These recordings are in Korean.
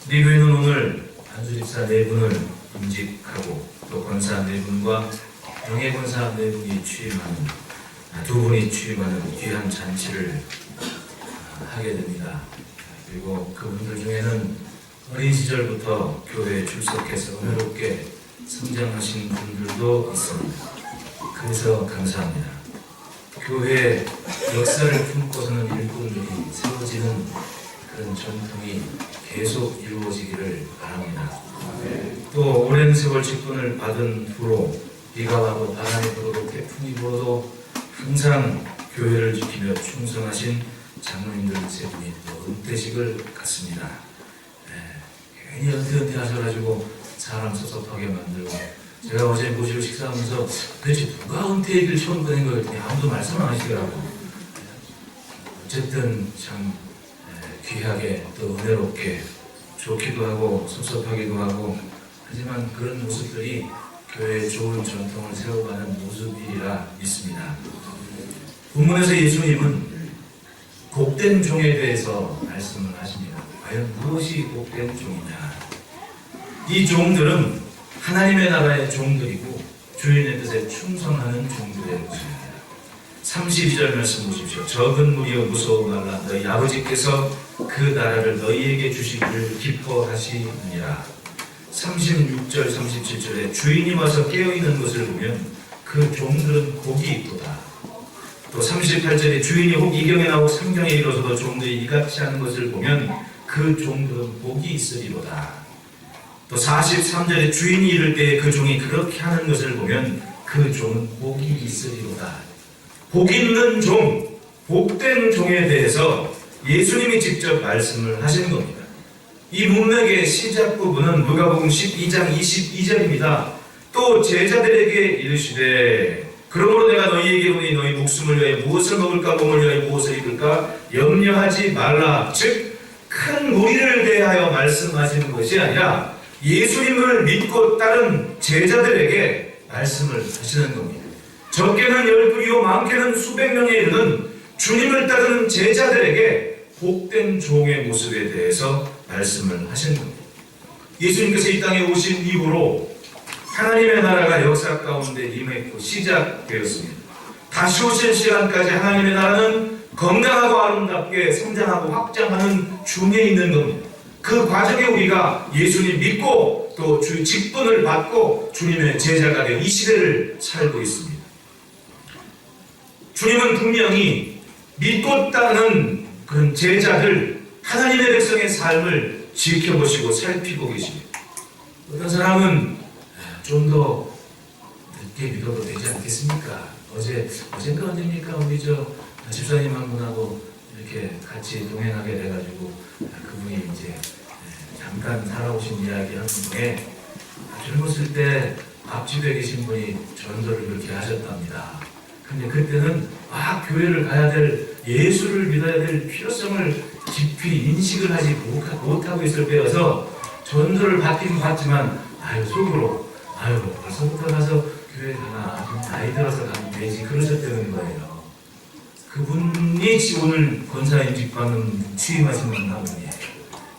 우리 교회는 오늘 안수집사 4분을 임직하고 또 권사 4분과 영예권사 4분이 취임하는 2분이 취임하는 귀한 잔치를 하게 됩니다. 그리고 그분들 중에는 어린 시절부터 교회에 출석해서 은혜롭게 성장하신 분들도 있습니다. 그래서 감사합니다. 교회의 역사를 품고서는 일꾼들이 세워지는 그런 전통이 계속 이루어지기를 바랍니다. 또 오랜 세월 직분을 받은 후로 비가 와도 바람이 불어도 태풍이 불어도 항상 교회를 지키며 충성하신 장로님들 세 분이 또 은퇴식을 갖습니다. 괜히 은퇴 하셔가지고 사람 섭섭하게 만들고, 제가 어제 모시고 식사하면서 도대체 누가 은퇴 얘기를 처음 꺼낸 거예요? 아무도 말씀 안 하시더라고요. 어쨌든 참 귀하게 또 은혜롭게 좋기도 하고 섭섭하기도 하고, 하지만 그런 모습들이 교회의 좋은 전통을 세워가는 모습이라 믿습니다. 본문에서 예수님은 복된 종에 대해서 말씀을 하십니다. 과연 무엇이 복된 종이냐? 이 종들은 하나님의 나라의 종들이고 주인의 뜻에 충성하는 종들의 모습입니다. 32절 말씀 보십시오. 적은 무리여 무서워 말라. 너희 아버지께서 그 나라를 너희에게 주시기를 기뻐하시느니라. 36절 37절에 주인이 와서 깨어있는 것을 보면 그 종들은 복이 있도다. 또 38절에 주인이 혹 이경에 나오고 상경에 이르러서도 종들이 이같이 하는 것을 보면 그 종들은 복이 있으리로다. 또 43절에 주인이 이를 때에 그 종이 그렇게 하는 것을 보면 그 종은 복이 있으리로다. 복 있는 종, 복된 종에 대해서 예수님이 직접 말씀을 하시는 겁니다. 이 문맥의 시작 부분은 누가복음 12장 22절입니다. 또 제자들에게 이르시되 그러므로 내가 너희에게 보니 너희 목숨을 위하여 무엇을 먹을까 몸을 위하여 무엇을 입을까 염려하지 말라. 즉 큰 무리를 대하여 말씀하시는 것이 아니라 예수님을 믿고 따른 제자들에게 말씀을 하시는 겁니다. 적게는 12이요 많게는 수백 명에 이르는 주님을 따르는 제자들에게 복된 종의 모습에 대해서 말씀을 하시는 겁니다. 예수님께서 이 땅에 오신 이후로 하나님의 나라가 역사 가운데 임했고 시작되었습니다. 다시 오실 시간까지 하나님의 나라는 건강하고 아름답게 성장하고 확장하는 중에 있는 겁니다. 그 과정에 우리가 예수님 믿고 또 주 직분을 받고 주님의 제자가 되어 이 시대를 살고 있습니다. 주님은 분명히 믿고 따르는 그런 제자들, 하나님의 백성의 삶을 지켜보시고 살피고 계십니다. 어떤 사람은 좀 더 늦게 믿어도 되지 않겠습니까? 어젠가 언제입니까? 우리 집사님 한 분하고 이렇게 같이 동행하게 돼가지고 그분이 이제 잠깐 살아오신 이야기 하는 중에 젊었을 때 앞집에 계신 분이 전도를 그렇게 하셨답니다. 근데 그때는 교회를 가야 될, 예수를 믿어야 될 필요성을 깊이 인식을 하지 못하고 있을 때여서 전도를 받긴 받지만 속으로 벌써부터 가서 교회 가나, 좀 나이 들어서 가면 되지, 그러셨다는 거예요. 그분이 오늘 권사 임직받는 취임하신 분 한 분이에요.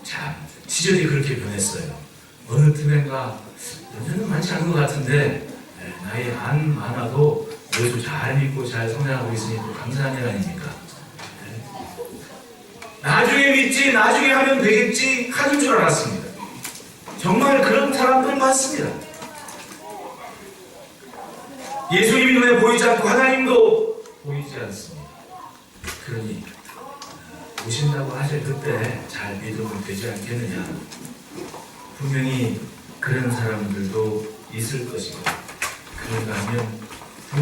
참 시절이 그렇게 변했어요. 어느 틈엔가 연세는 많지 않은 것 같은데 나이 안 많아도 그래도 잘 믿고 잘 성장하고 있으니 또 감사한 일 아닙니까? 나중에 믿지, 나중에 하면 되겠지 하는 줄 알았습니다. 정말 그런 사람들 많습니다. 예수님이 눈에 보이지 않고 하나님도 보이지 않습니다. 그러니 오신다고 하실 그때 잘 믿으면 되지 않겠느냐. 분명히 그런 사람들도 있을 것이고, 그런가 하면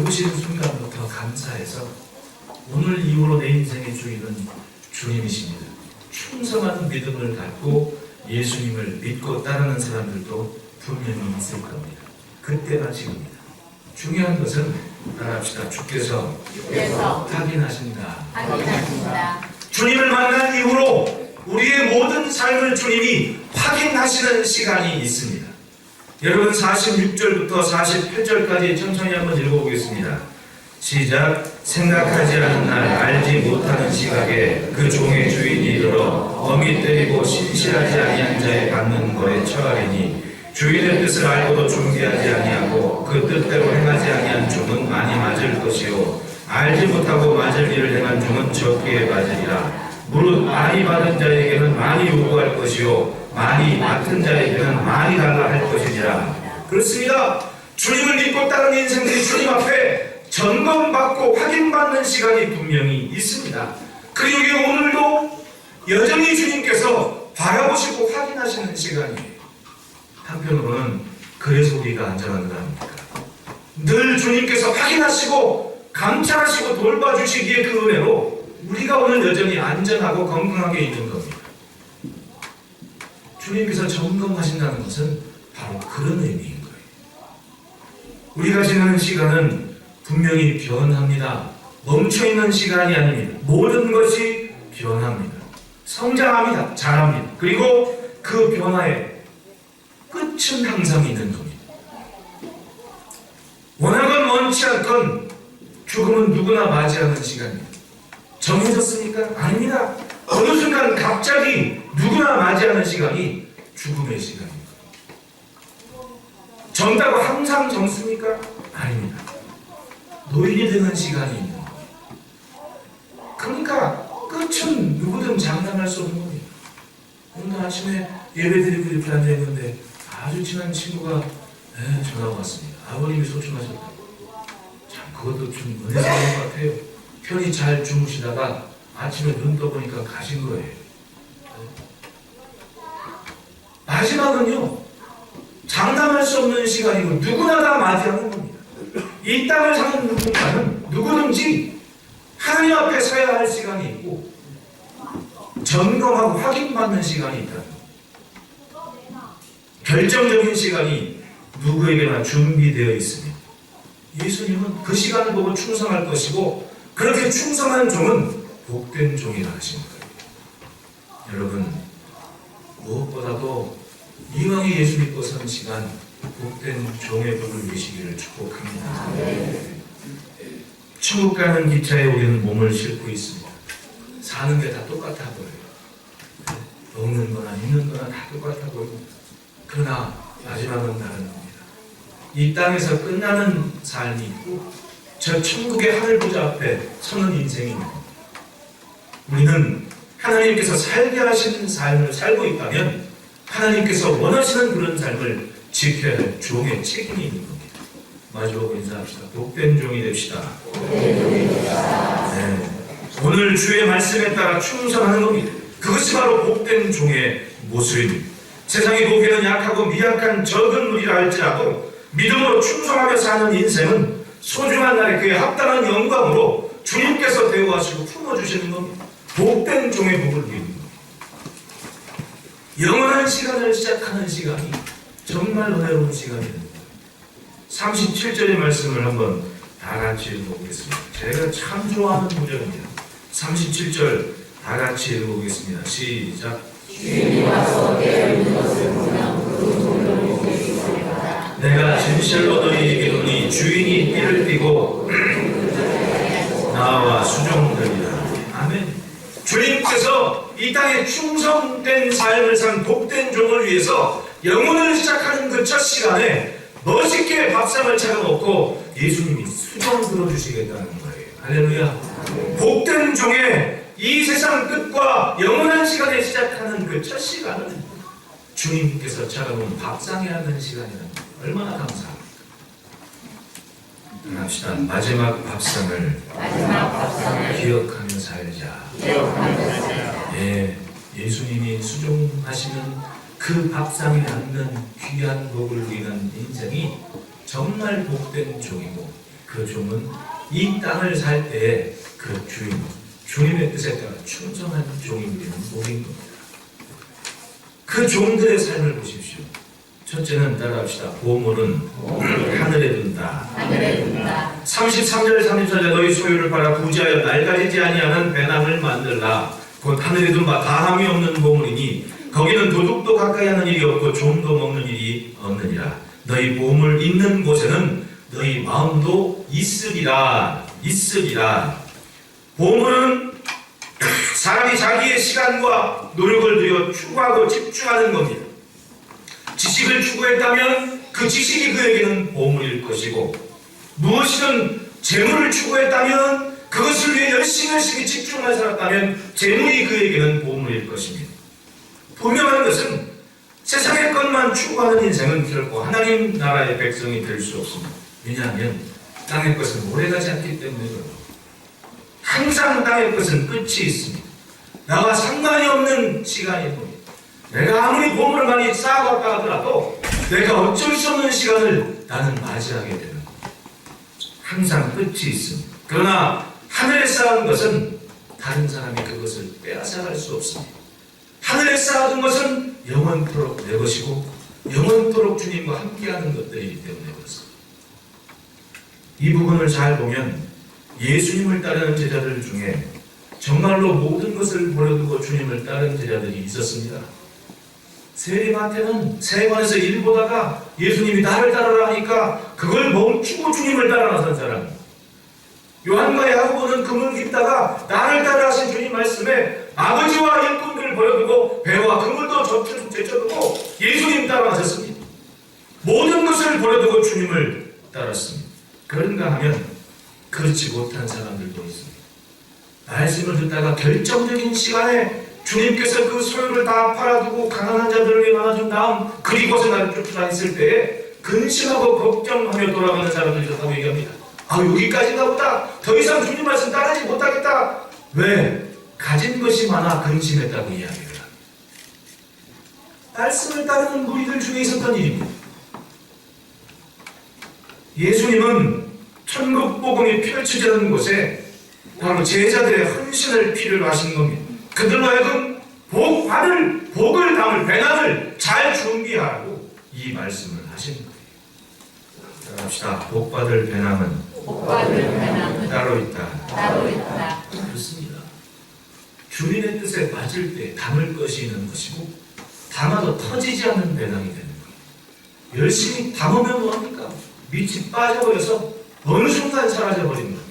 오신 순간부터 감사해서 오늘 이후로 내 인생의 주인은 주님이십니다. 충성하는 믿음을 갖고 예수님을 믿고 따르는 사람들도 분명히 있을 겁니다. 그때가 지금입니다. 중요한 것은 따라합시다. 주께서 확인하신다. 주님을 만난 이후로 우리의 모든 삶을 주님이 확인하시는 시간이 있습니다. 여러분 46절부터 48절까지 천천히 한번 읽어보겠습니다. 시작. 생각하지 않은 날 알지 못하는 시각에 그 종의 주인이 이르러 어미 때리고 신실하지 아니한 자의 처하리니 주인의 뜻을 알고도 준비하지 아니하고 그 뜻대로 행하지 아니한 종은 많이 맞을 것이요 알지 못하고 맞을 일을 행한 종은 적게 맞으리라. 무릇 많이 받은 자에게는 많이 요구할 것이요 많이 맡은 자에게는 많이 달라 할 것이니라. 그렇습니다. 주님을 믿고 따르는 인생들이 주님 앞에 점검받고 확인받는 시간이 분명히 있습니다. 그리고 오늘도 여전히 주님께서 바라보시고 확인하시는 시간이에요. 한편으로는 그래서 우리가 안전한가 합니까? 늘 주님께서 확인하시고 감찰하시고 돌봐주시기에 그 은혜로 우리가 오늘 여전히 안전하고 건강하게 있는 겁니다. 주님께서 점검하신다는 것은 바로 그런 의미인 거예요. 우리가 지나는 시간은 분명히 변합니다. 멈춰있는 시간이 아닙니다. 모든 것이 변합니다. 성장합니다. 자랍니다. 그리고 그 변화의 끝은 항상 있는 겁니다. 원하건 원치 않건 죽음은 누구나 맞이하는 시간입니다. 정해졌습니까? 아닙니다. 어느 순간 갑자기 누구나 맞이하는 시간이 죽음의 시간입니다. 정다고 항상 정습니까? 아닙니다. 노인이 되는 시간이 있는 겁니다. 그러니까 끝은 누구든 장담할 수 없는 겁니다. 오늘 아침에 예배드리고 이렇게 앉아있는데 아주 친한 친구가 전화가 왔습니다. 아버님이 소충하셨다. 참 그것도 좀 은혜스러운 것 같아요. 편히 잘 주무시다가 아침에 눈 떠보니까 가신 거예요. 마지막은요 장담할 수 없는 시간이고 누구나 다 맞이하는 겁니다. 이 땅을 사는 누군가는 누구든지 하나님 앞에 서야 할 시간이 있고 점검하고 확인받는 시간이 있다. 결정적인 시간이 누구에게나 준비되어 있습니다. 예수님은 그 시간을 보고 충성할 것이고 그렇게 충성한 종은 복된 종이라 하신 거예요. 여러분 무엇보다도 이왕에 예수 믿고 선 시간 복된 종의 복을 누리시기를 축복합니다. 천국 가는 기차에 우리는 몸을 싣고 있습니다. 사는 게 다 똑같아 보여요. 먹는 거나 입는 거나 다 똑같아 보입니다. 그러나 마지막은 다른 겁니다. 이 땅에서 끝나는 삶이 있고 저 천국의 하늘 보좌 앞에 서는 인생입니다. 우리는 하나님께서 살게 하시는 삶을 살고 있다면 하나님께서 원하시는 그런 삶을 지켜야 할 종의 책임이 있는 겁니다. 마지막으로 인사합시다. 복된 종이 됩시다. 네. 오늘 주의 말씀에 따라 충성하는 겁니다. 그것이 바로 복된 종의 모습입니다. 세상의 보기에는 약하고 미약한 적은 무리라 할지라도 믿음으로 충성하며 사는 인생은 소중한 날에 그에 합당한 영광으로 주님께서 대우하시고 품어주시는 겁니다. 복된 종의 복을 누리는 겁니다. 영원한 시간을 시작하는 시간이 정말 은혜로운 시간이 됩니다. 37절의 말씀을 한번 다 같이 읽어보겠습니다. 제가 참 좋아하는 구절입니다. 37절 다 같이 읽어보겠습니다. 시작. 주인이 와서 깨어있는 것을 보면 그 돈을 보게 주시리로다. 내가 진실로 너희에게 이르노니 주인이 띠를 띠고 나와 수종되리라. 아멘. 주님께서 이 땅에 충성된 삶을 산 복된 종을 위해서 영혼을 시작하는 그 첫 시간에 멋있게 밥상을 차려놓고 예수님이 수종 들어주시겠다는 거예요. 할렐루야. 복된 종의 이 세상 끝과 영원한 시간에 시작하는 그 첫 시간은 주님께서 차려놓은 밥상에 하는 시간이라는 거예요. 얼마나 감사합니까? 합시다. 마지막 밥상을 기억하며 살자. 예, 예수님이 수종하시는 그 밥상에 앉는 귀한 복을 누리는 인생이 정말 복된 종이고 그 종은 이 땅을 살 때에 그 주인, 주님의 뜻에 따라 충성한 종이 누리는 복인 겁니다. 그 종들의 삶을 보십시오. 첫째는 따라합시다. 보물은 하늘에 둔다. 33절 34절에 너희 소유를 팔아 부지하여 낡아지지 아니하는 배낭을 만들라. 곧 하늘에 둔 바 다함이 없는 보물이니 거기는 도둑도 가까이 하는 일이 없고 종도 먹는 일이 없느니라. 너희 보물 있는 곳에는 너희 마음도 있으리라. 보물은 사람이 자기의 시간과 노력을 들여 추구하고 집중하는 겁니다. 지식을 추구했다면 그 지식이 그에게는 보물일 것이고, 무엇이든 재물을 추구했다면 그것을 위해 열심히 집중하여 살았다면 재물이 그에게는 보물일 것입니다. 분명한 것은 세상의 것만 추구하는 인생은 결코 하나님 나라의 백성이 될 수 없습니다. 왜냐하면 땅의 것은 오래가지 않기 때문에 그렇습니다. 항상 땅의 것은 끝이 있습니다. 나와 상관이 없는 시간이 옵니다. 내가 아무리 보물을 많이 쌓아갔다 하더라도 내가 어쩔 수 없는 시간을 나는 맞이하게 되는 겁니다. 항상 끝이 있습니다. 그러나 하늘에 쌓은 것은 다른 사람이 그것을 빼앗아갈 수 없습니다. 하늘에 쌓아둔 것은 영원토록 내 것이고 영원토록 주님과 함께하는 것들이기 때문에 그렇습니다. 이 부분을 잘 보면 예수님을 따르는 제자들 중에 정말로 모든 것을 버려두고 주님을 따르는 제자들이 있었습니다. 세리마태는 세관에서 일 보다가 예수님이 나를 따르라 하니까 그걸 멈추고 주님을 따라 나선 사람. 요한과 야고보는 금을 깁다가 나를 따라 하신 주님 말씀에 아버지와 일꾼들을 버려두고 배와 그물도 제쳐두고 예수님 따라 나섰습니다. 모든 것을 버려두고 주님을 따랐습니다. 그런가 하면 그렇지 못한 사람들도 있습니다. 말씀을 듣다가 결정적인 시간에 주님께서 그 소유를 다 팔아두고 가난한 자들에게 나눠준 다음 그리고서 나를 쫓으라 했을 때에 근심하고 걱정하며 돌아가는 사람들이 있다고 얘기합니다. 여기까지인가 보다. 더 이상 주님 말씀 따르지 못하겠다. 왜? 가진 것이 많아 근심했다고 이야기를 합니다. 말씀을 따르는 무리들 중에 있었던 일입니다. 예수님은 천국 복음이 펼쳐지는 곳에 바로 제자들의 헌신을 필요로 하신 겁니다. 그들로 하여금 복을 담을 배낭을 잘 준비하라고 이 말씀을 하신 거예요. 따라합시다. 복받을 배낭은 따로 있다. 그렇습니다. 주님의 뜻에 맞을 때 담을 것이 있는 것이고 담아도 터지지 않는 배낭이 되는 거예요. 열심히 담으면 뭐합니까? 밑이 빠져버려서 어느 순간 사라져버린 거예요.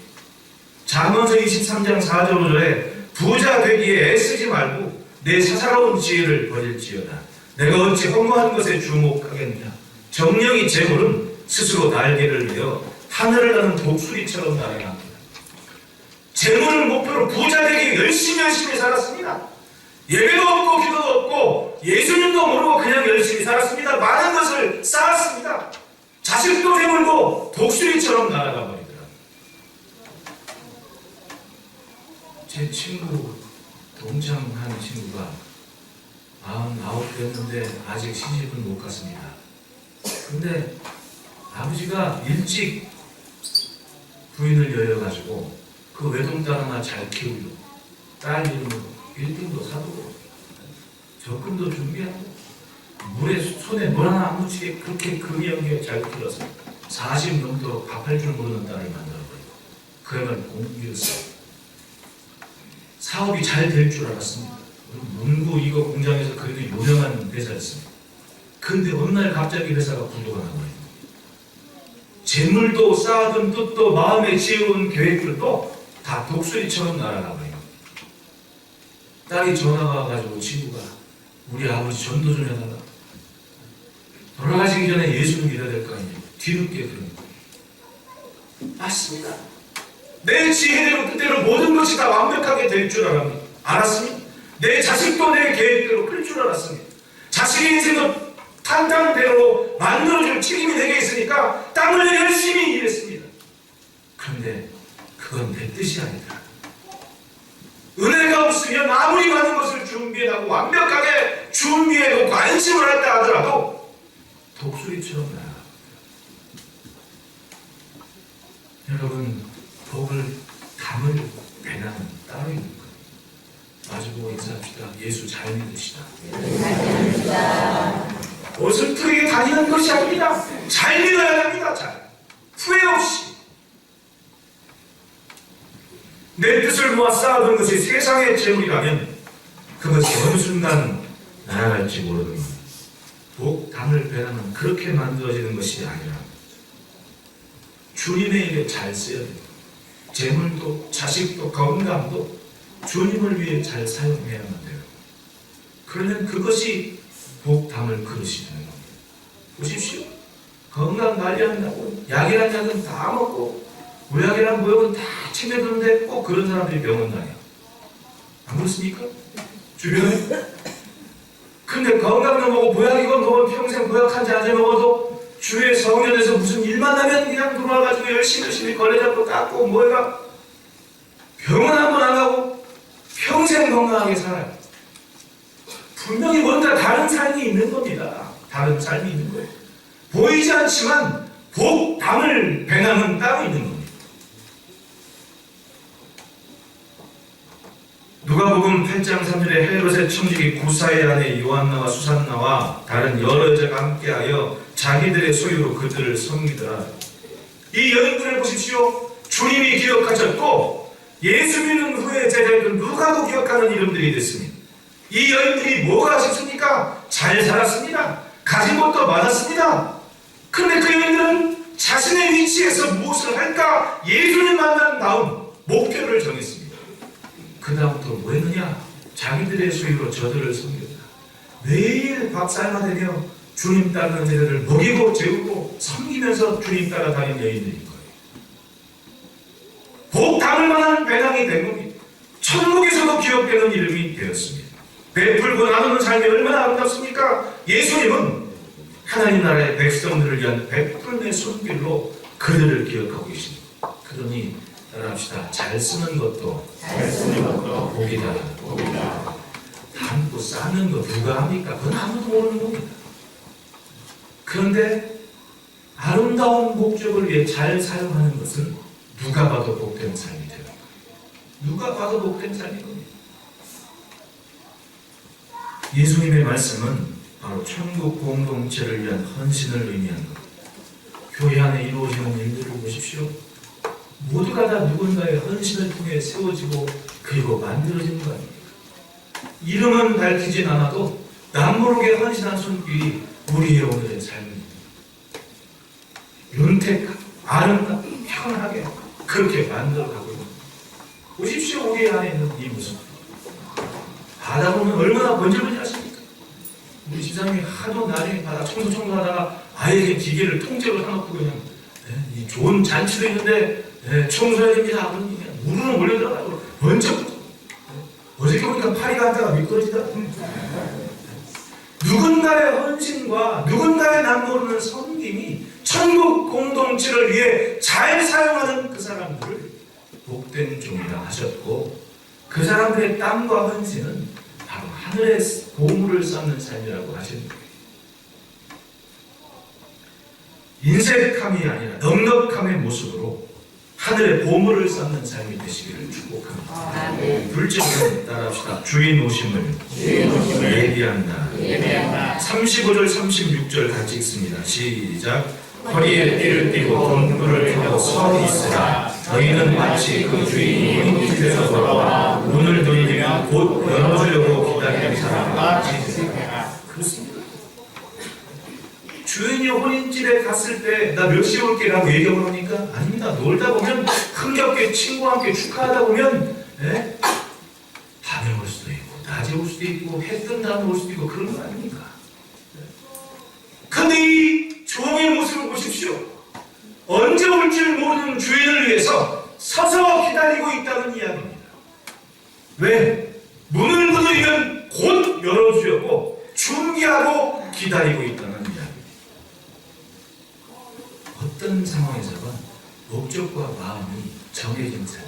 잠언서 23장 4절 5절에 부자 되기에 애쓰지 말고 내 사사로운 지혜를 버릴지어다. 내가 어찌 허무한 것에 주목하겠느냐. 정령이 재물은 스스로 날개를 내어 하늘을 나는 독수리처럼 날아갑니다. 재물을 목표로 부자 되기 열심히 살았습니다. 예배도 없고 기도도 없고 예수님도 모르고 그냥 열심히 살았습니다. 많은 것을 쌓았습니다. 자식도 재물도 독수리처럼 날아가 버리더라고요. 제 친구, 동창한 친구가 49 됐는데 아직 시집은 못 갔습니다. 근데 아버지가 일찍 부인을 여여가지고 그 외동딸 하나 잘 키우고 딸 이름으로 빌딩도 사두고 적금도 준비하고 물에 손에 물 하나 안 묻히게 그렇게 금이연기에 잘 키워서 40 넘도록 밥할 줄 모르는 딸을 만들어버리고 그야말로 공기였어요. 사업이 잘 될 줄 알았습니다. 문구 이거 공장에서 그래도 유명한 회사였습니다. 근데 어느 날 갑자기 회사가 부도가 나버립니다. 재물도 쌓아둔 뜻도 마음에 지어온 계획들도 다 독수리처럼 날아가버립니다. 딸이 전화가 와가지고 친구가 우리 아버지 전도 좀 해달라. 돌아가시기 전에 예수를 믿어야 될 거 아니에요. 뒤늦게 그런 거예요. 맞습니다. 내 지혜대로 뜻대로 모든 것이 다 완벽하게 될 줄 알았습니다. 내 자식도 내 계획대로 클 줄 알았습니다. 자식의 인생도 탄탄대로 만들어줄 책임이 내게 있으니까 땀 흘려 열심히 일했습니다. 그런데 그건 내 뜻이 아니다. 은혜가 없으면 아무리 많은 것을 준비해가고 완벽하게 준비해놓고 안심을 했다 하더라도 독수리처럼 날아갑니다. 여러분, 복을 담을 배낭은 따로 있는 거예요. 마주보고 인사합시다. 예수 잘 믿으시다. 어설프게 다니는 것이 아닙니다. 잘 믿어야 합니다. 잘. 후회 없이. 내 뜻을 모아 쌓아둔 것이 세상의 재물이라면 그것이 어느 순간 날아갈지 모르는 겁니다. 복 담을 배낭은 그렇게 만들어지는 것이 아니라 주님의 일에 잘 쓰여야 됩니다. 재물도 자식도 건강도 주님을 위해 잘 사용해야만 돼요. 그러면 그것이 복 담을 그릇이 되는 겁니다. 보십시오. 건강 관리한다고 약이란 약은 다 먹고 무약이란 무약은 다 챙겨드는데 꼭 그런 사람들이 병원 다녀. 안 그렇습니까? 주변에? 근데 건강도 먹고 보약이건 먹으면 평생 보약 한 잔 먹어도 주위에 성년에서 무슨 일만 나면 그냥 들어와가지고 열심히 걸레 잡고 닦고 뭐해가 병원 한 번 안 가고 평생 건강하게 살아요. 분명히 뭔가 다른 삶이 있는 겁니다. 다른 삶이 있는 거예요. 보이지 않지만 복 담을 배낭은 따로 있는 겁니다. 누가복음 8장 3절에 헤롯의 청지기 구사의 아내 요한나와 수산나와 다른 여러 여자가 함께하여 자기들의 소유로 그들을 섬기더라. 이 여인들을 보십시오. 주님이 기억하셨고 예수 믿는 후에 제자들은 누가도 기억하는 이름들이 됐습니다. 이 여인들이 뭐가 하셨습니까? 잘 살았습니다. 가진 것도 많았습니다. 그런데 그 여인들은 자신의 위치에서 무엇을 할까? 예수를 만난 다음 목표를 정했습니다. 그 다음부터 뭐 했느냐? 자기들의 소유로 저들을 섬겼다. 매일 밥 삶아대며 주님 따르는 제자들을 먹이고 재우고 섬기면서 주님 따라 다니는 여인들인 거예요. 복 담을 만한 배당이 된 겁니다. 천국에서도 기억되는 이름이 되었습니다. 베풀고 나누는 삶이 얼마나 아름답습니까? 예수님은 하나님 나라의 백성들을 위한 베풀음의 손길로 그들을 기억하고 계십니다. 그러니 따라합시다. 잘 쓰는 것도 복이다. 담고 쌓는 거 누가 합니까? 그건 아무도 모르는 겁니다. 그런데 아름다운 목적을 위해 잘 사용하는 것은 누가 봐도 복된 삶이 되는 거예요. 누가 봐도 복된 삶인 겁니다. 예수님의 말씀은 바로 천국 공동체를 위한 헌신을 의미하는 겁니다. 교회 안에 이루어지는 일들을 보십시오. 모두가 다 누군가의 헌신을 통해 세워지고 그리고 만들어지는 거 아닙니까? 이름은 밝히진 않아도 남모르게 헌신한 손길이 우리의 오늘의 삶입니다. 윤택하고 아름답고 편하게 그렇게 만들어가고 있는 겁니다. 보십시오. 우리 안에 있는 이 모습. 바다 보면 얼마나 번질번질하십니까? 우리 집사님이 하도 나중에 바다 청소하다가 아예 기계를 통째로 사놓고 그냥 이 좋은 잔치도 있는데 청소해야 됩니다. 그러니 그냥 물으로 몰려들어가지고 번쩍 어저께 보니까 파리가 한다가 미끄러지다. 누군가의 헌신과 누군가의 남모르는 섬김이 천국 공동체를 위해 잘 사용하는 그 사람들을 복된 종이라 하셨고 그 사람들의 땀과 헌신은 바로 하늘의 보물을 쌓는 삶이라고 하시는 거예요. 인색함이 아니라 넉넉함의 모습으로 하늘의 보물을 쌓는 삶이 되시기를 축복합니다. 둘째는 따라합시다. 주인 오심을 예비한다. 35절 36절 같이 읽습니다. 시작. 허리에 띠를 띠고 돈불을 켜고 서 있으라. 너희는 마치 그 주인이 집에서 돌아와 문을 돌리면 곧 열어주려고 기다리는 사람과 같이 그렇습니다. 주인이 혼인집에 갔을 때 나 몇 시에 올게 라고 얘기하고 그러니까 아닙니다. 놀다 보면 흥겹게 친구와 함께 축하하다 보면 밤에 올 수도 있고 낮에 올 수도 있고 해 뜬 다음에 올 수도 있고 그런 거 아닙니까? 근데 이 종의 모습을 보십시오. 언제 올 줄 모르는 주인을 위해서 서서 기다리고 있다는 이야기입니다. 왜? 문을 두드리면 곧 열어주려고 준비하고 기다리고 있다는 이야기입니다. 어떤 상황에서건 목적과 마음이 정해진 삶.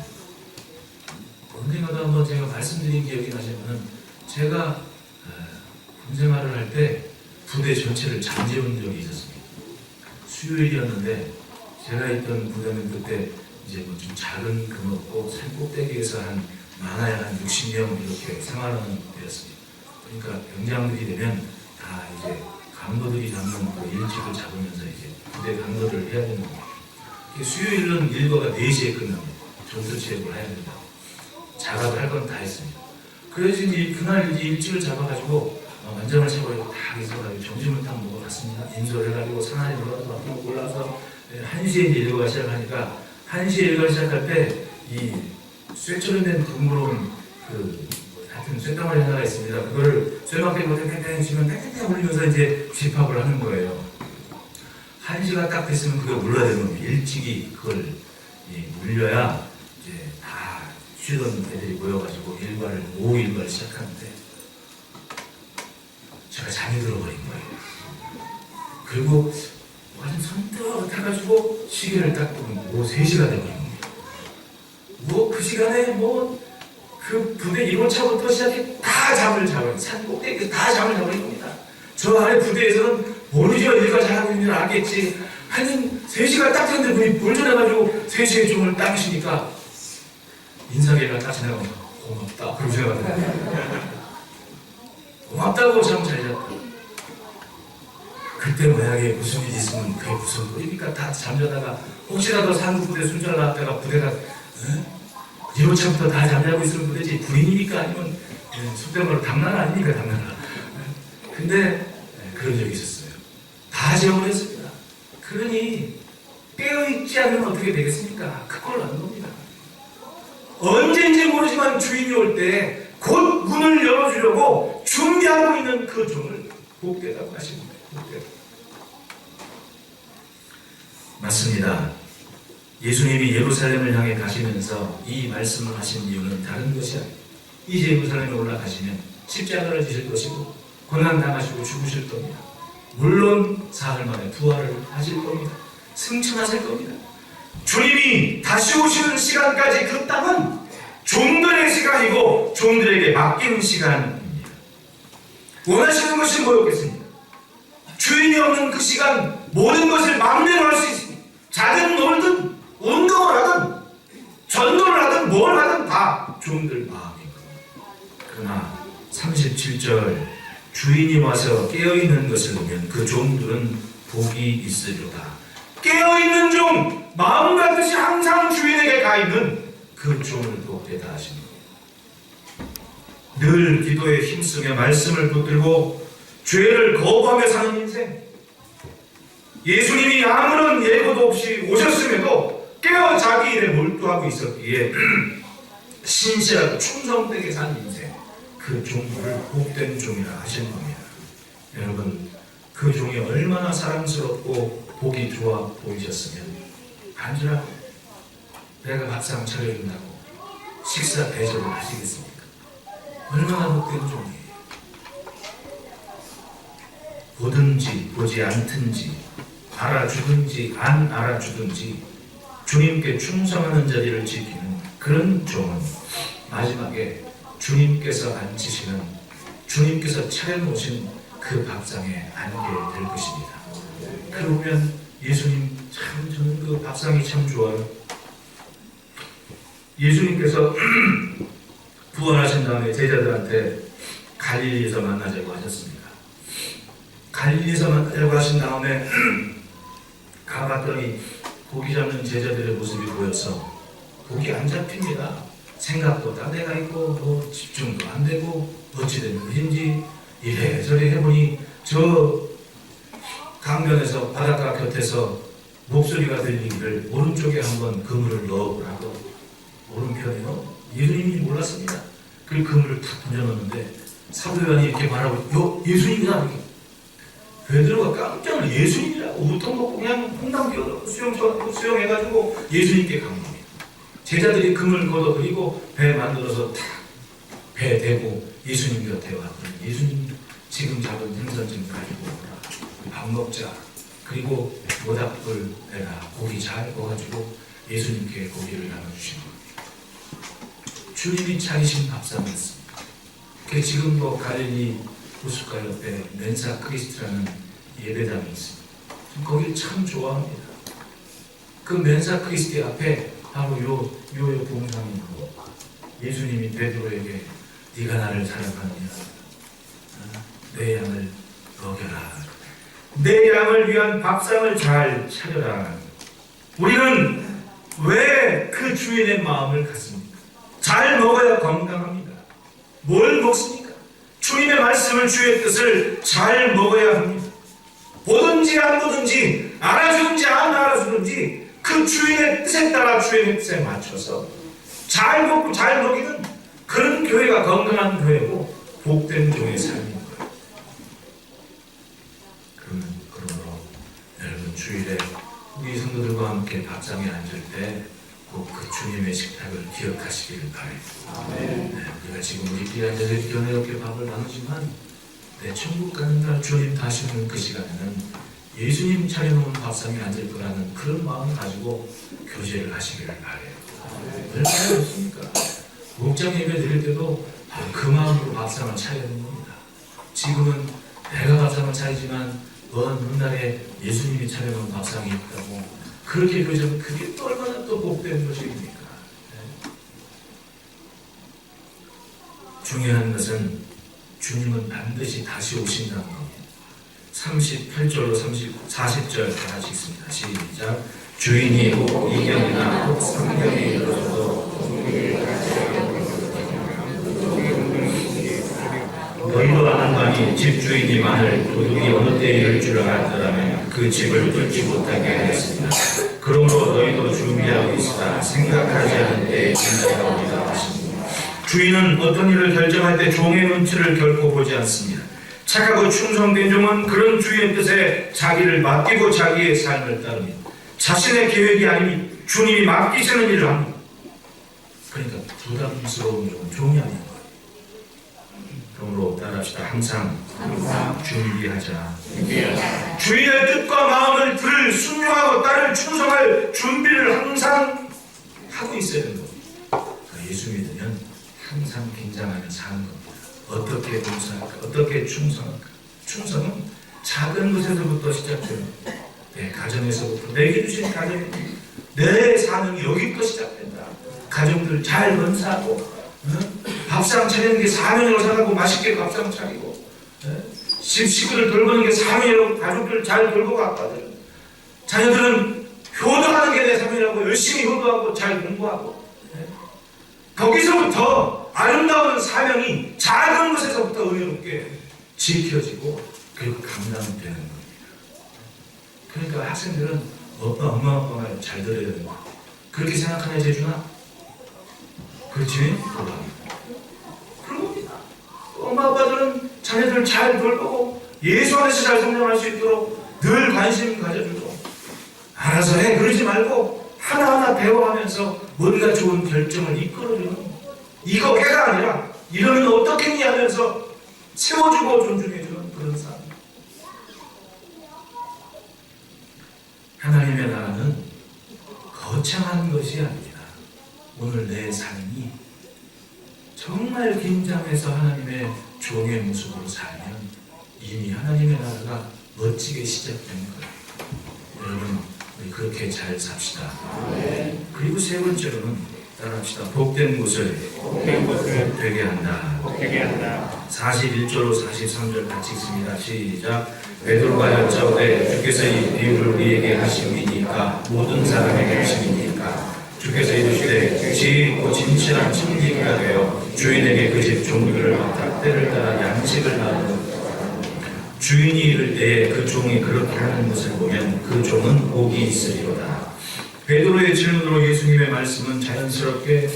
언젠가도 한번 제가 말씀드린 기억이 나시면은 제가 군생활을 할 때 부대 전체를 잠재운 적이 있었습니다. 수요일이었는데 제가 있던 부대는 그때 이제 뭐 좀 작은 금없고 산 꼭대기에서 많아야 한 60명 이렇게 생활하는 데였습니다. 그러니까 병장들이 되면 다 이제 간부들이 잡는 그 일찍을 잡으면서 이제 부대 간부를 해야 되는 겁니다. 수요일은 일과가 4시에 끝납니다. 전투체육을 해야 된다고. 작업을 할 건 다 했습니다. 그래서 이제 그날 이제 일찍을 잡아가지고 완장을 채워가지고 다 있어가지고 점심을 딱 먹어봤습니다. 인솔해가지고 산안에 올라가서 앞으로 올라와서 1시에 이제 일과가 시작하니까 1시에 일과가 시작할 때 이 쇠처럼 된 둥그런 하여튼 쇠덩어리 하나가 있습니다. 그거를 쇠막대 못해 팽팽 치면 팽팽 울리면서 이제 집합을 하는 거예요. 1시가 딱 됐으면 그게 물러야 되는 겁니다. 일찍이 그걸 물려야 이제 다 쉬던 애들이 모여가지고 오후 일과를 시작하는데 제가 잠이 들어버린 거예요. 그리고 완전 선뜻 해가지고 시계를 딱 보면 오후 3시가 돼버린 겁니다. 뭐 그 시간에 그 부대 1호차부터 시작해 다 잠을 자버린, 산 꼭대기에서 다 잠을 자버린 겁니다. 저 아래 부대에서는 모르죠. 일과 잘하고 있는 줄 알겠지. 하여튼 3시가 딱 됐는데 분이 볼전해가지고 3시에 종을 당기시니까 인사계가 딱 지나가면 고맙다 그러고 생각하더라고요. 고맙다고 잠 잘 잤다. 그때 만약에 무슨 일이 있으면 그게 무슨 꼴입니까? 다 잠자다가 혹시라도 상부부대 순찰 나왔다가 부대가 1호차부터 다 잠자고 있으면 도대체 불인입니까? 아니면 속된 말로 당나라 아닙니까? 당나라. 근데 그런 적이 있었어요. 다 재워버렸습니다. 그러니 깨어있지 않으면 어떻게 되겠습니까? 그걸 아는 겁니다. 언제인지 모르지만 주인이 올 때 곧 문을 열어주려고 준비하고 있는 그 종을 복되다고 하십니다. 복되다. 맞습니다. 예수님이 예루살렘을 향해 가시면서 이 말씀을 하신 이유는 다른 것이 아니에요. 이제 예루살렘에 올라가시면 십자가를 지실 것이고 고난당하시고 죽으실 겁니다. 물론 사흘 만에 부활을 하실 겁니다. 승천하실 겁니다. 주님이 다시 오시는 시간까지 그 땅은 종들의 시간이고 종들에게 맡긴 시간입니다. 원하시는 것이 뭐였겠습니까? 주인이 없는 그 시간 모든 것을 마음대로 할 수 있습니다. 자든 놀든 운동을 하든 전도를 하든 뭘 하든 다 종들 마음입니다. 그러나 37절 주인이 와서 깨어있는 것을 보면 그 종들은 복이 있으리로다. 깨어있는 종, 마음 같듯이 항상 주인에게 가있는 그 종을 복되다 하십니다. 늘 기도에 힘쓰며 말씀을 붙들고 죄를 거부하며 사는 인생. 예수님이 아무런 예고도 없이 오셨음에도 깨어 자기 일에 몰두하고 있었기에 신실하고 충성되게 산 인생. 그 종을 복된 종이라 하시는 겁니다. 여러분, 그 종이 얼마나 사랑스럽고 보기 좋아 보이셨으면 간절하고 내가 밥상 차려준다고 식사 대접을 하시겠습니까? 얼마나 복된 종이에요. 보든지 보지 않든지 알아주든지 안 알아주든지 주님께 충성하는 자리를 지키는 그런 종은 마지막에 주님께서 앉히시는, 주님께서 차려놓으신 그 밥상에 앉게 될 것입니다. 그러면 예수님 참 저는 그 밥상이 참 좋아요. 예수님께서 부활하신 다음에 제자들한테 갈릴리에서 만나자고 하셨습니다. 갈릴리에서 만나자고 하신 다음에 가봤더니 고기 잡는 제자들의 모습이 보여서 고기 안 잡힙니다. 생각보다 내가 있고 뭐 집중도 안 되고 어찌된 일인지 이래저래 해보니 저 강변에서 바닷가 곁에서 목소리가 들리기를 오른쪽에 한번 그물을 넣어보라고 오른편에요. 예수님이 몰랐습니다. 그 그물을 탁 던져놓는데 사도 요한이 이렇게 말하고 예수님이다. 베드로가 깜짝 놀라 예수님이라고 우통 먹고 그냥 홍당 끼워 수영해가지고 예수님께 간 겁니다. 제자들이 금을 걷어 그리고 배 만들어서 탁 배 대고 예수님 곁에 왔더니 예수님 지금 잡은 생선 좀 가지고 오라. 밥 먹자. 그리고 모닥불 내가 고기 잘 구워가지고 예수님께 고기를 나눠주신 겁니다. 주님이 차리신 밥상이었습니다. 그 지금도 갈릴리 호숫가 옆에 멘사 크리스트라는 예배당이 있습니다. 거기를 참 좋아합니다. 그 멘사 크리스트 앞에 바로 요 봉상이고 예수님이 베드로에게 네가 나를 사랑하느냐 내 양을 먹여라. 내 양을 위한 밥상을 잘 차려라. 우리는 왜 그 주인의 마음을 갖습니까? 잘 먹어야 건강합니다. 뭘 먹습니까? 주님의 말씀을, 주의 뜻을 잘 먹어야 합니다. 보든지 안 보든지 알아주든지 안 알아주든지 그 주인의 뜻에 따라 주인의 뜻에 맞춰서 잘 먹고 잘 먹이는 그런 교회가 건강한 교회고 복된 종의 삶인 거예요. 그러므로 여러분 주일에 우리 성도들과 함께 밥상에 앉을 때 꼭 그 주님의 식탁을 기억하시기를 바랍니다. 네, 우리가 지금 우리끼리 앉아서 이렇게 밥을 나누지만 천국 가는 날 주님 다시 오는 그 시간에는 예수님 차려놓은 밥상에 앉을 거라는 그런 마음을 가지고 교제를 하시기를 바라요. 얼마나 좋습니까? 목장 예배 드릴 때도 그 마음으로 밥상을 차리는 겁니다. 지금은 내가 밥상을 차리지만 먼 훗날에 예수님이 차려놓은 밥상이 있다고 그렇게 교제하면 그게 또 얼마나 또 복된 것입니까? 네. 중요한 것은 주님은 반드시 다시 오신다는 겁니다. 38절로 40절 다 같이 읽습니다. 시작. 주인이 혹 이경이나 혹 성경이 이르러서도 너희도 아는 바니 집주인이 만일 도둑이 어느 때에 이를 줄 알았더라면 그 집을 뚫지 못하게 하였습니다. 그러므로 너희도 준비하고 있으라. 생각하지 않은 때에 진짜가 오리라 하십니다. 주인은 어떤 일을 결정할 때 종의 눈치를 결코 보지 않습니다. 착하고 충성된 종은 그런 주인의 뜻에 자기를 맡기고 자기의 삶을 따릅니다. 자신의 계획이 아닌 주님이 맡기시는 일을 합니다. 그러니까 부담스러운 종은 종이 아닌 거예요. 그러므로 따라합시다. 항상 준비하자. 주인의 뜻과 마음을 들을 순종하고 따를 충성할 준비를 항상 하고 있어야 되는 겁니다. 그러니까 예수 믿으면 항상 긴장하며 사는 겁니다. 어떻게 봉사할까? 어떻게 충성할까? 충성은 작은 것에서부터 시작됩니다. 내 가정에서부터 내게 주신 가정, 내 사명이 여기부터 시작된다. 가정들 잘 건사하고 밥상 차리는 게 사명이라고 생각하고 맛있게 밥상 차리고 식구들 돌보는 게 사명이라고 가족들 잘 돌보고 아빠들 자녀들은 효도하는 게 내 사명이라고 열심히 효도하고 잘 공부하고 거기서부터 아름다운 사명이 작은 것에서부터 은혜롭게 지켜지고 그리고 감당이 되는 겁니다. 그러니까 학생들은 엄마 아빠가 잘 들어야 되는 거야. 그렇게 생각하냐 재준아? 그렇지? 그런 겁니다. 엄마 아빠들은 자녀들 잘 돌보고 예수 안에서 잘 성장할 수 있도록 늘 관심 가져주고 알아서 해 그러지 말고 하나하나 배워가면서 뭔가 좋은 결정을 이끌어주는 이거 해가 아니라 이러면 어떻겠니 하면서 세워주고 존중해주는 그런 삶. 하나님의 나라는 거창한 것이 아닙니다. 오늘 내 삶이 정말 긴장해서 하나님의 종의 모습으로 살면 이미 하나님의 나라가 멋지게 시작되는 거예요. 여러분 우리 그렇게 잘 삽시다. 그리고 세 번째로는 따라합시다. 복된 곳을 되게 한다. 41절로 43절 같이 읽습니다. 시작. 베드로가 여짜오되 주께서 이 비유를 우리에게 하심이니까 모든 사람에게 하심이니까 주께서 이르시되 지혜있고 진실한 청지기가 되어 주인에게 그 집 종들을 맡아 때를 따라 양식을 나누는 주인이 이를 때에 그 종이 그렇게 하는 것을 보면 그 종은 복이 있으리로다. 베드로의 질문으로 예수님의 말씀은 자연스럽게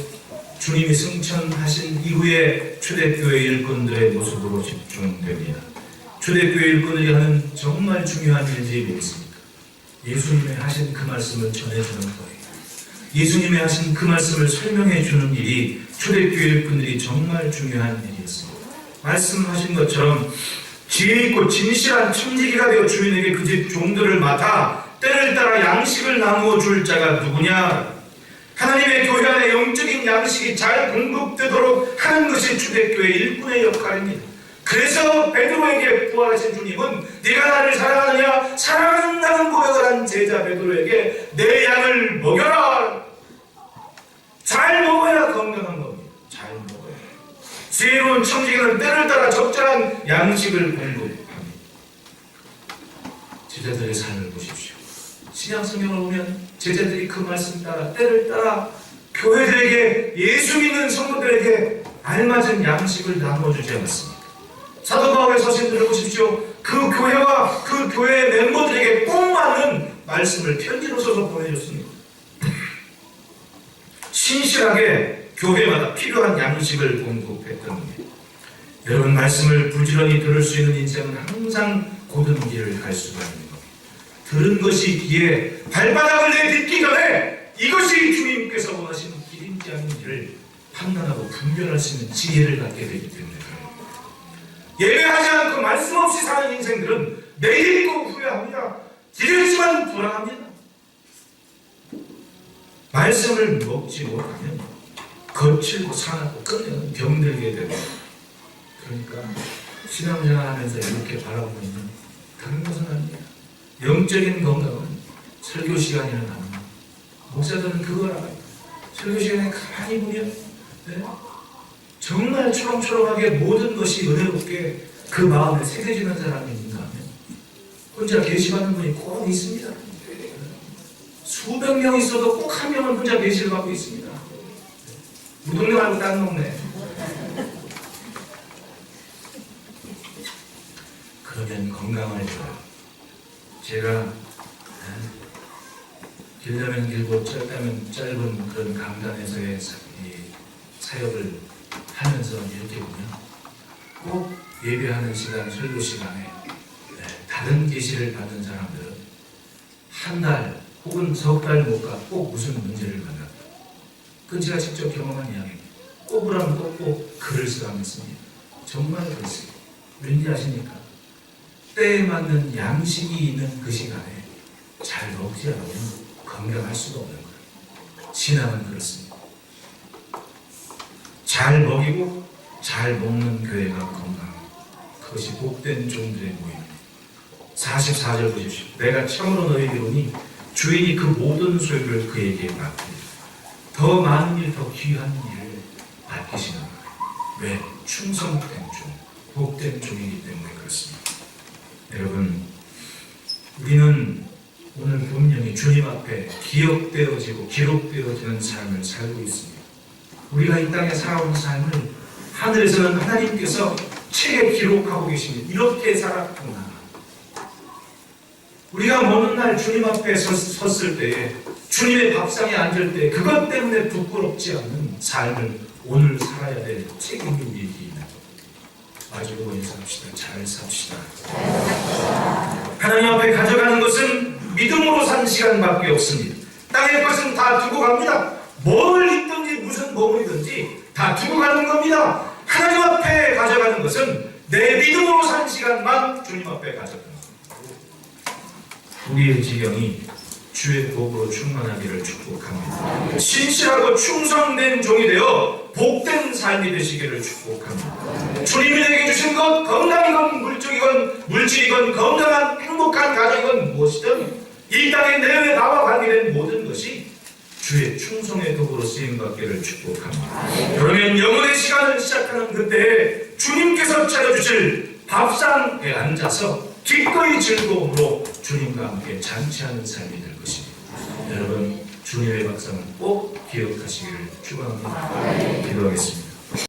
주님이 승천하신 이후에 초대교회 일꾼들의 모습으로 집중됩니다. 초대교회 일꾼들이 하는 정말 중요한 일들이 있습니다. 예수님의 하신 그 말씀을 전해주는 거예요. 예수님의 하신 그 말씀을 설명해 주는 일이 초대교회 일꾼들이 정말 중요한 일이었습니다. 말씀하신 것처럼 지혜 있고 진실한 청지기가 되어 주인에게 그 집 종들을 맡아 때를 따라 양식을 나누어 줄 자가 누구냐? 하나님의 교회 안에 영적인 양식이 잘 공급되도록 하는 것이 초대교회 일꾼의 역할입니다. 그래서 베드로에게 부활하신 주님은 네가 나를 사랑하느냐? 사랑한다는 고백을 한 제자 베드로에게 내 양을 먹여라. 잘 먹어야 건강한 겁니다. 잘 먹어야. 지혜로운 청지기는 때를 따라 적절한 양식을 공급합니다. 제자들의 삶을 보십시오. 신약 성경을 보면 제자들이 그 말씀 따라 때를 따라 교회들에게 예수 믿는 성도들에게 알맞은 양식을 나눠주지 않았습니까? 사도 바울의 서신들을 보십시오. 그 교회와 그 교회의 멤버들에게 꼭 맞는 말씀을 편지로 써서 보내줬습니다. 신실하게 교회마다 필요한 양식을 공급했던 겁니다. 여러분 말씀을 부지런히 들을 수 있는 인생은 항상 고든 길을 갈 수가 있는 겁니다. 들은 것이 귀에 발바닥을 내딛기 전에 이것이 주님께서 원하시는 길인지 아닌지를 판단하고 분별할 수 있는 지혜를 갖게 되기 때문에 예배하지 않고 말씀 없이 사는 인생들은 내일 있고 후회합니다. 기르지만 불안합니다. 말씀을 먹지 못하면 거칠고 산하고 끝내는 병들게 되고, 그러니까 신앙생활하면서 이렇게 바라보고 있는 다른 것은 아닙니다. 영적인 건강은 설교 시간에는 아닙니다. 목사들은 그걸 알아요. 설교 시간에 가만히 보면 정말 초롱초롱하게 모든 것이 은혜롭게 그 마음에 새겨지는 사람이 있는가 하면 혼자 계시받는 분이 꼭 있습니다. 수백 명 있어도 꼭 한 명은 혼자 계시를 받고 있습니다. 우리 동네 말고 딴 동네. 그러면 건강을 줘요. 제가 길다면 길고 짧다면 짧은 그런 강단에서의 사역을 하면서 이렇게 보면 꼭 예배하는 시간, 설교 시간에 다른 계시를 받은 사람들은 한 달 혹은 석 달 못 가 꼭 무슨 문제를 만났다. 그건 제가 직접 경험한 이야기입니다. 꼽으라면 꼽고 글을 쓰라고 했습니다. 정말 그렇습니다. 왠지 아십니까? 때에 맞는 양식이 있는 그 시간에 잘 먹지 않으면 건강할 수가 없는 거예요. 신앙은 그렇습니다. 잘 먹이고 잘 먹는 교회가 건강합니다. 그것이 복된 종들의 모임입니다. 44절 보십시오. 내가 참으로 너희에게 이르노니 주인이 그 모든 소유를 그에게 맡깁니다. 더 많은 일, 더 귀한 일을 맡기시는 거예요. 왜? 충성된 종, 복된 종이기 때문에 그렇습니다. 여러분, 우리는 오늘 분명히 주님 앞에 기억되어지고 기록되어지는 삶을 살고 있습니다. 우리가 이 땅에 살아온 삶을 하늘에서는 하나님께서 책에 기록하고 계십니다. 이렇게 살았구나. 우리가 먼 날 주님 앞에 섰을 때에, 주님의 밥상에 앉을 때 그것 때문에 부끄럽지 않는 삶을 오늘 살아야 될 책임이 우리에게 있는 것. 마주보고 인사합시다. 잘 삽시다. 하나님 앞에 가져가는 것은 믿음으로 산 시간밖에 없습니다. 땅의 것은 다 두고 갑니다. 뭘 있든지 무슨 몸이든지 다 두고 가는 겁니다. 하나님 앞에 가져가는 것은 내 믿음으로 산 시간만 주님 앞에 가져가는 겁니다. 우리의 지경이 주의 복으로 충만하기를 축복합니다. 신실하고 충성된 종이 되어 복된 삶이 되시기를 축복합니다. 주님이 내게 주신 것, 건강이건 물질이건 건강한 행복한 가정이건 무엇이든 이 땅에 내외 나와 관계된 모든 것이 주의 충성의 도구로 쓰임받기를 축복합니다. 그러면 영혼의 시간을 시작하는 그때 주님께서 차려주실 밥상에 앉아서 기꺼이 즐거움으로 주님과 함께 잔치하는 삶이 될 것입니다. 여러분, 주님의 밥상을 꼭 기억하시기를 축원합니다. 기도하겠습니다.